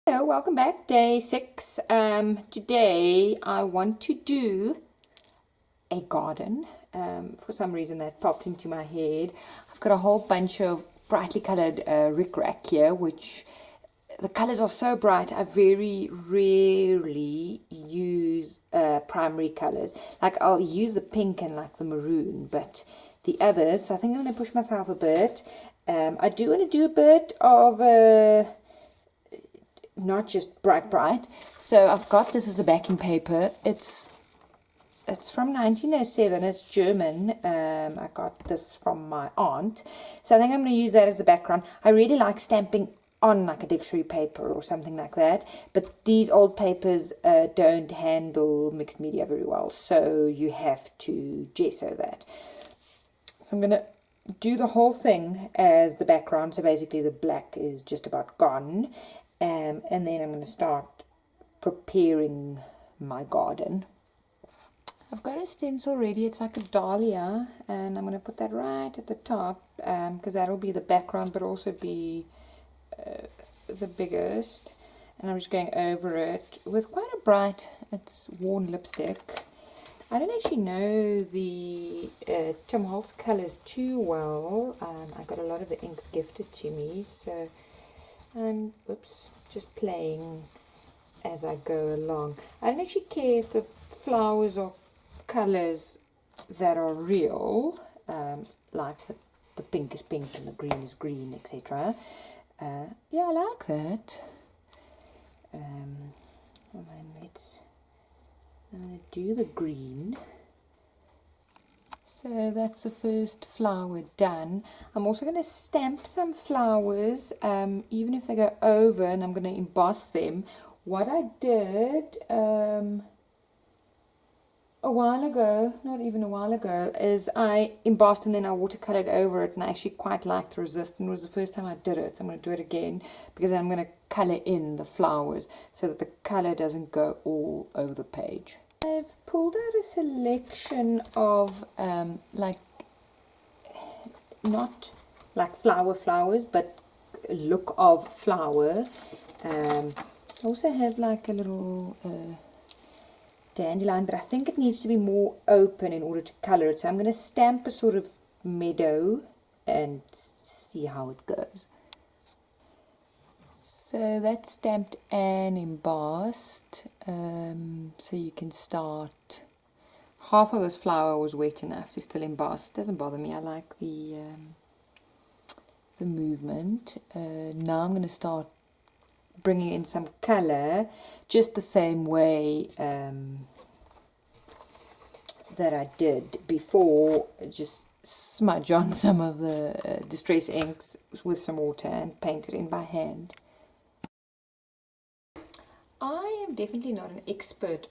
Hello, welcome back. Day 6. Today I want to do a garden. For some reason that popped into my head. I've got a whole bunch of brightly colored rickrack here, which the colors are so bright I very rarely use primary colors. Like I'll use the pink and like the maroon, but the others, I think I'm going to push myself a bit. I do want to do a bit of not just bright. So I've got this as a backing paper. It's from 1907. It's German. I got this from my aunt. So I think I'm going to use that as a background. I really like stamping on like a dictionary paper or something like that. But these old papers don't handle mixed media very well. So you have to gesso that. So I'm going to do the whole thing as the background. So basically the black is just about gone. And then I'm going to start preparing my garden. I've got a stencil ready. It's like a dahlia, and I'm going to put that right at the top because that'll be the background but also be the biggest. And I'm just going over it with quite a bright, it's worn lipstick. I don't actually know the Tim Holtz colors too well. I got a lot of the inks gifted to me, so I'm just playing as I go along. I don't actually care if the flowers are colors that are real, like the pink is pink and the green is green, etc. Yeah, I like that. I'm going to do the green. So that's the first flower done. I'm also going to stamp some flowers, even if they go over, and I'm going to emboss them. What I did a while ago, not even a while ago, is I embossed and then I watercolored over it, and I actually quite liked the resist, and it was the first time I did it. So I'm going to do it again because I'm going to color in the flowers so that the color doesn't go all over the page. I've pulled out a selection of like not like flowers, but look of flower. I also have like a little dandelion, but I think it needs to be more open in order to color it. So I'm going to stamp a sort of meadow and see how it goes. So that's stamped and embossed, so you can start. Half of this flower was wet enough to still emboss. It doesn't bother me. I like the movement. Now I'm going to start bringing in some color, just the same way that I did before. Just smudge on some of the distress inks with some water and paint it in by hand. I am definitely not an expert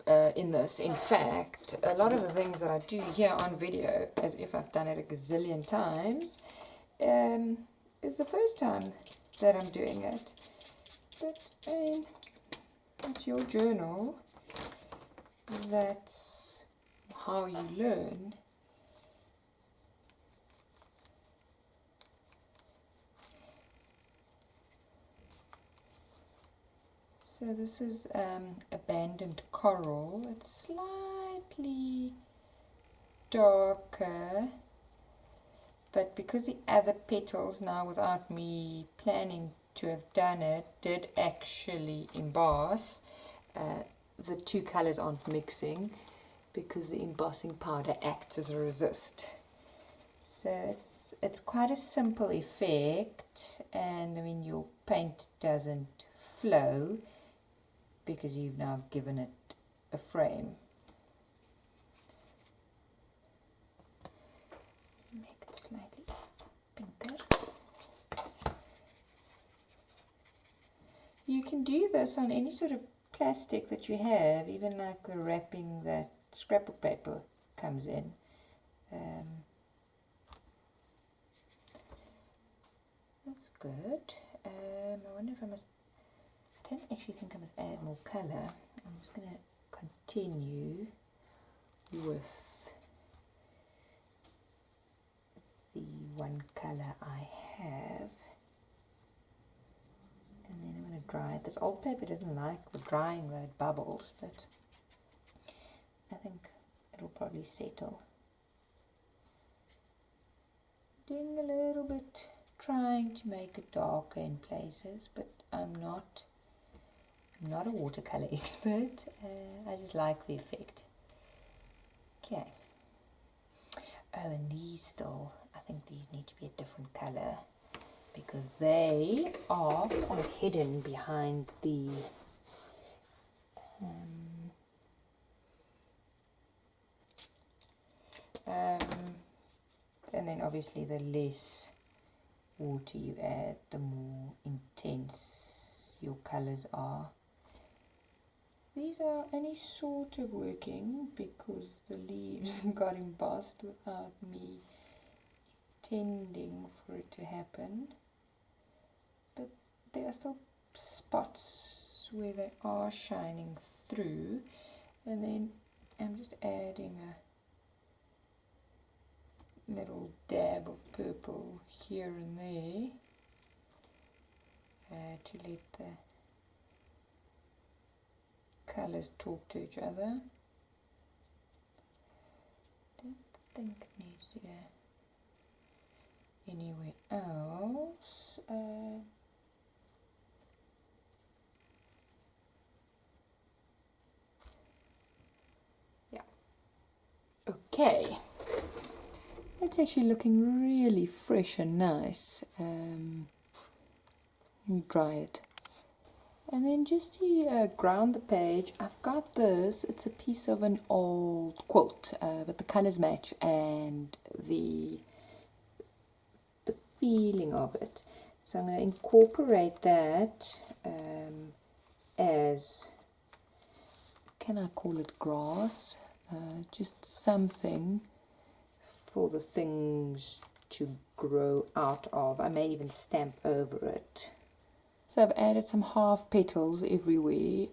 in this. In fact, a lot of the things that I do here on video, as if I've done it a gazillion times, is the first time that I'm doing it. But, I mean, that's your journal. That's how you learn. So this is abandoned coral. It's slightly darker, but because the other petals, now without me planning to have done it, did actually emboss, the two colors aren't mixing because the embossing powder acts as a resist. So it's quite a simple effect, and I mean your paint doesn't flow because you've now given it a frame. Make it slightly pinker. You can do this on any sort of plastic that you have, even like the wrapping that scrapbook paper comes in. That's good. I wonder if I must... I don't actually think I must add more colour. I'm just going to continue with the one colour I have, and then I'm going to dry it. This old paper doesn't like the drying though, it bubbles, but I think it'll probably settle. Doing a little bit, trying to make it darker in places, but I'm not a watercolor expert. I just like the effect. Okay. Oh, and these still, I think these need to be a different color because they are quite hidden behind the and then obviously the less water you add, the more intense your colors are. These are only sort of working because the leaves got embossed without me intending for it to happen. But there are still spots where they are shining through, and then I'm just adding a little dab of purple here and there to let the colors talk to each other. Don't think it needs to go anywhere else. Yeah. Okay. It's actually looking really fresh and nice. Dry it. And then just to ground the page, I've got this. It's a piece of an old quilt, but the colors match and the feeling of it. So I'm going to incorporate that as, can I call it grass? Just something for the things to grow out of. I may even stamp over it. So I've added some half petals everywhere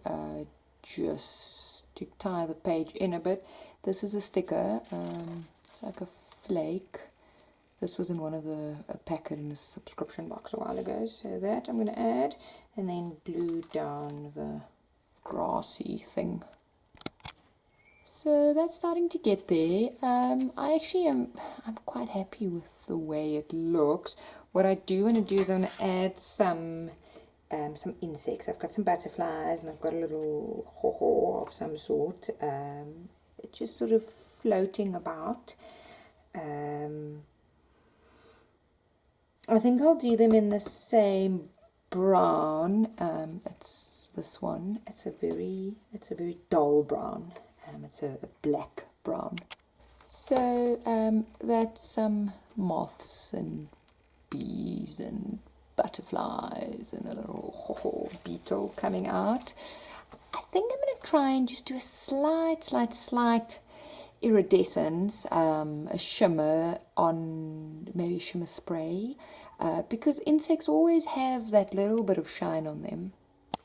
just to tie the page in a bit. This is a sticker, it's like a flake. This was in one of a packet in a subscription box a while ago. So that I'm going to add and then glue down the grassy thing. So that's starting to get there. I'm quite happy with the way it looks. What I do want to do is I'm going to add some insects. I've got some butterflies and I've got a little ho-ho of some sort. It's just sort of floating about. I think I'll do them in the same brown. It's this one. It's a very dull brown. It's a black brown. So that's some moths and bees and butterflies and a little beetle coming out. I think I'm going to try and just do a slight iridescence, a shimmer on maybe shimmer spray, because insects always have that little bit of shine on them.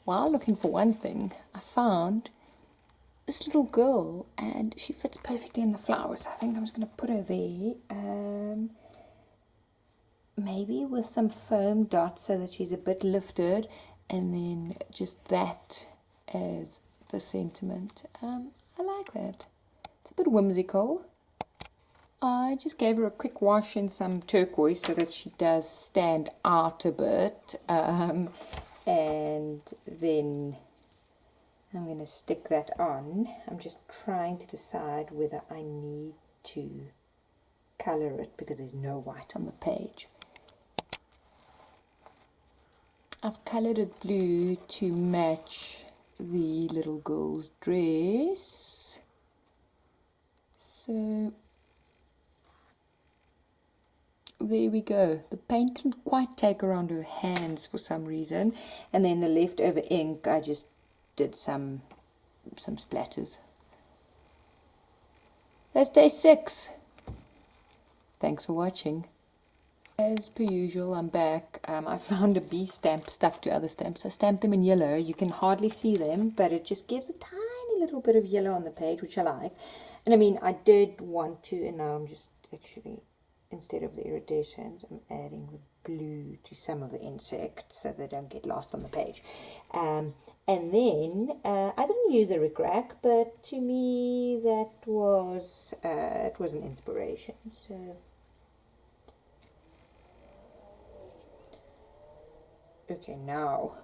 While looking for one thing, I found this little girl and she fits perfectly in the flowers. I think I'm just going to put her there. Maybe with some foam dots so that she's a bit lifted, and then just that as the sentiment. I like that. It's a bit whimsical. I just gave her a quick wash in some turquoise so that she does stand out a bit, and then I'm going to stick that on. I'm just trying to decide whether I need to colour it because there's no white on the page. I've coloured it blue to match the little girl's dress. So there we go. The paint didn't quite take around her hands for some reason, and then the leftover ink I just did some splatters. That's day 6. Thanks for watching. As per usual, I'm back. I found a bee stamp stuck to other stamps. I stamped them in yellow. You can hardly see them, but it just gives a tiny little bit of yellow on the page, which I like. And I mean, I did want to, and now I'm just actually, instead of the iridescents, I'm adding the blue to some of the insects so they don't get lost on the page. And then I didn't use a rickrack, but to me that was it was an inspiration. So okay, now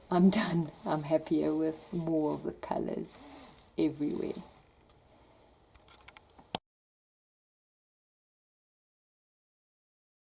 I'm done. I'm happier with more of the colors everywhere.